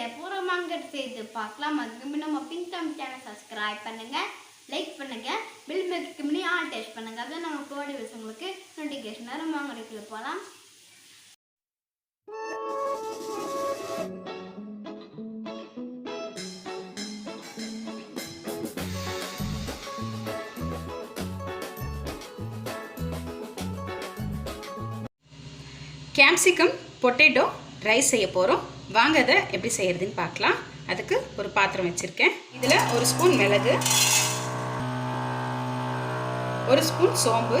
செய்ய போகிறோமாங்கிறது செய்து பார்க்கலாம். அதுக்கு முன்னாடி நம்ம பிங்க் டம் சேனல் சப்ஸ்கிரைப் பண்ணுங்கள், லைக் பண்ணுங்கள், பில் மேக்கு முன்னாடி ஆல் டேஸ்ட் பண்ணுங்கள். அதான் நம்ம போடி வச்சு உங்களுக்கு நோட்டிஃபிகேஷன் வரும். வாங்க வீடியோக்குள்ள போகலாம். கேப்சிகம் பொட்டேட்டோ ரைஸ் செய்ய போகிறோம். வாங்க அதை எப்படி செய்கிறதுன்னு பார்க்கலாம். அதுக்கு ஒரு பாத்திரம் வச்சுருக்கேன். இதில் ஒரு ஸ்பூன் மிளகு, ஒரு ஸ்பூன் சோம்பு,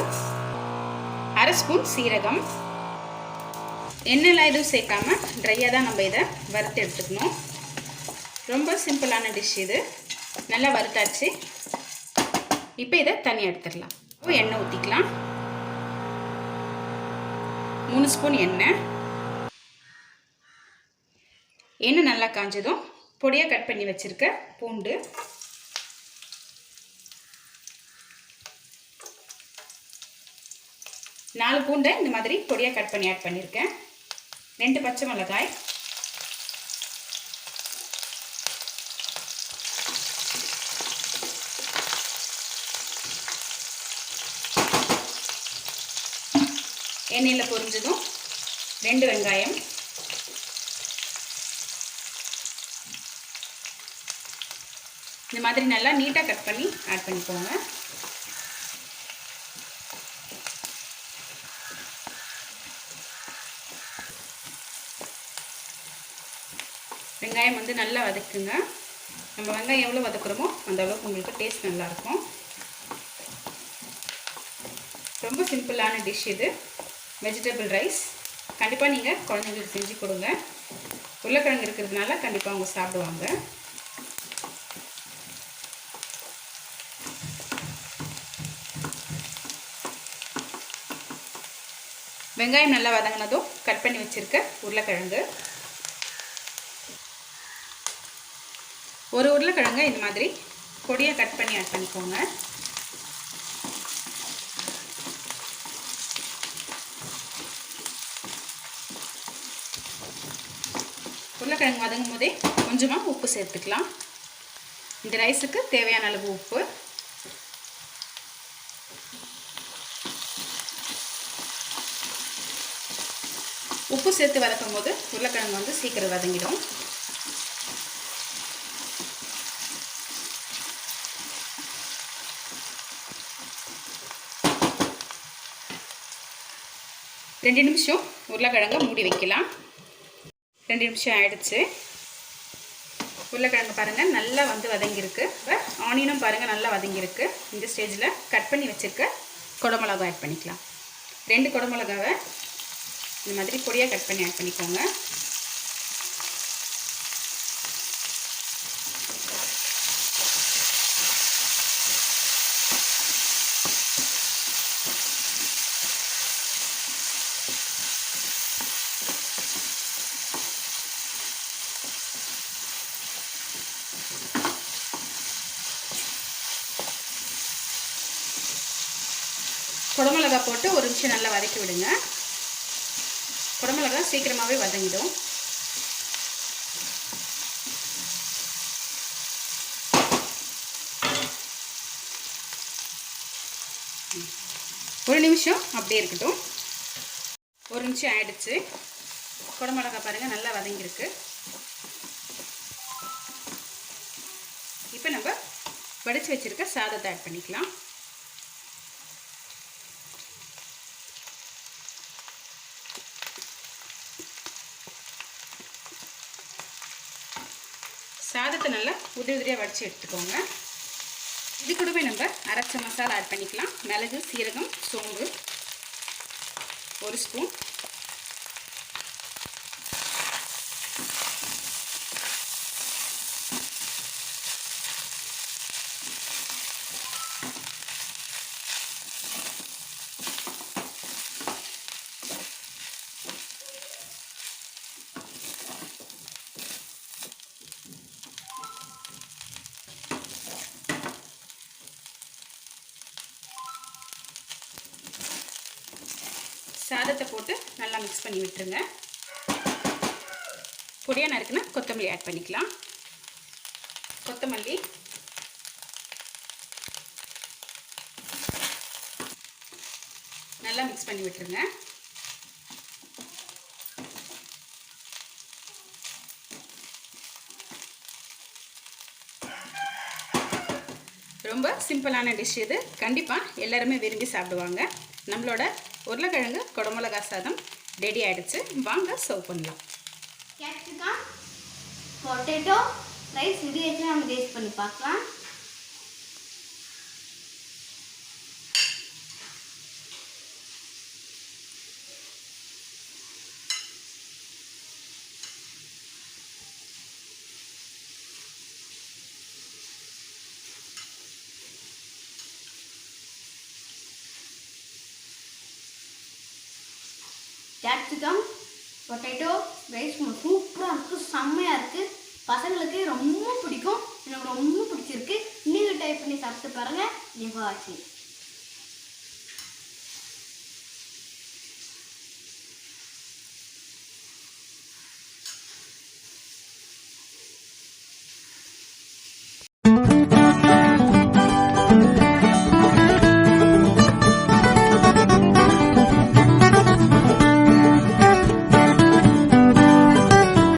அரை ஸ்பூன் சீரகம், எண்ணெய்லாம் எதுவும் சேர்க்காம ட்ரையாக தான் நம்ம இதை வறுத்து எடுத்துக்கணும். ரொம்ப சிம்பிளான டிஷ் இது. நல்லா வறுத்தாச்சு. இப்போ இதை தனியாக எடுத்துடலாம். எண்ணெய் ஊற்றிக்கலாம். 3 ஸ்பூன் எண்ணெய் நல்லா காஞ்சதும் பொடியாக கட் பண்ணி வச்சுருக்க பூண்டு, நாலு பூண்டை இந்த மாதிரி பொடியாக கட் பண்ணி ஆட் பண்ணியிருக்கேன். 2 பச்சை மிளகாய், எண்ணெயில் பொரிஞ்சதும் 2 வெங்காயம், இந்த மாதிரி நல்லா நீட்டாக கட் பண்ணி ஆட் பண்ணிக்கோங்க. வெங்காயம் வந்து நல்லா வதக்குங்க. நம்ம வெங்காயம் எவ்வளோ வதக்குறோமோ அந்த அளவுக்கு உங்களுக்கு டேஸ்ட் நல்லாயிருக்கும். ரொம்ப சிம்பிளான டிஷ் இது, வெஜிடபிள் ரைஸ். கண்டிப்பாக நீங்கள் குழந்தைங்களுக்கு செஞ்சு கொடுங்க. உருளைக்கிழங்கு இருக்கிறதுனால கண்டிப்பாக அவங்க சாப்பிடுவாங்க. வெங்காயம் நல்லா வதங்கினதும் கட் பண்ணி வச்சுருக்க உருளைக்கிழங்கு, ஒரு உருளைக்கிழங்கை இந்த மாதிரி பொடியாக கட் பண்ணி ஆட் பண்ணிக்கோங்க. உருளைக்கிழங்கு வதங்கும் போதே கொஞ்சமாக உப்பு சேர்த்துக்கலாம். இந்த ரைஸுக்கு தேவையான அளவு உப்பு. உப்பு சேர்த்து வதக்கும் போது உருளைக்கிழங்கு வந்து சீக்கிரம் வதங்கிடும். ரெண்டு நிமிஷம் உருளைக்கிழங்கை மூடி வைக்கலாம். 2 நிமிஷம் ஆயிடுச்சு. உருளைக்கிழங்கு பாருங்கள் நல்லா வந்து வதங்கியிருக்கு. இப்போ ஆனியனும் பாருங்கள் நல்லா வதங்கியிருக்கு. இந்த ஸ்டேஜில் கட் பண்ணி வச்சுருக்க குடமிளகா ஆட் பண்ணிக்கலாம். 2 குடமிளகாவை இந்த மாதிரி பொடியாக கட் பண்ணி ஆட் பண்ணிக்கோங்க. குடமிளகா போட்டு 1 நிமிஷம் நல்லா வதக்கி விடுங்க. குடமிளகா சீக்கிரமாகவே வதங்கிடும். ஒரு நிமிஷம் அப்படியே இருக்கட்டும். 1 நிமிஷம் ஆயிடுச்சு. குடமிளகா பாருங்கள் நல்லா வதங்கியிருக்கு. இப்போ நம்ம வடித்து வச்சுருக்க சாதத்தை ஆட் பண்ணிக்கலாம். சாதத்தை நல்லா உதிரியாக வடித்து எடுத்துக்கோங்க. இது கூடவே நம்ம அரைச்ச மசாலா ஆட் பண்ணிக்கலாம். மிளகு, சீரகம், சோம்பு 1 ஸ்பூன், சாதத்தை போட்டு நல்லா மிக்ஸ் பண்ணி விட்டுருங்க. பொடியாக நறுக்குன்னா கொத்தமல்லி ஆட் பண்ணிக்கலாம். கொத்தமல்லி, நல்லா மிக்ஸ் பண்ணி விட்டுருங்க. ரொம்ப சிம்பிளான டிஷ் இது. கண்டிப்பாக எல்லாருமே விரும்பி சாப்பிடுவாங்க. நம்மளோட உருளைக்கிழங்கு குடமிளகா சாதம் ரெடி ஆகிடுச்சு. வாங்க சர்வ் பண்ணலாம். கேப்சிகம், பொட்டேட்டோ, ரைஸ் ரெடி ஆச்சு. நம்ம டேஸ்ட் பண்ணி பார்க்கலாம். கேப்சிகம், பொட்டேட்டோ ரைஸ் சூப்பராக இருக்குது, செம்மையாக இருக்குது. பசங்களுக்கு ரொம்ப பிடிக்கும், எனக்கு ரொம்ப பிடிச்சிருக்கு. நீங்கள் ட்ரை பண்ணி சாப்பிட்டு பாருங்கள். நீங்கள் வாட்சிங்.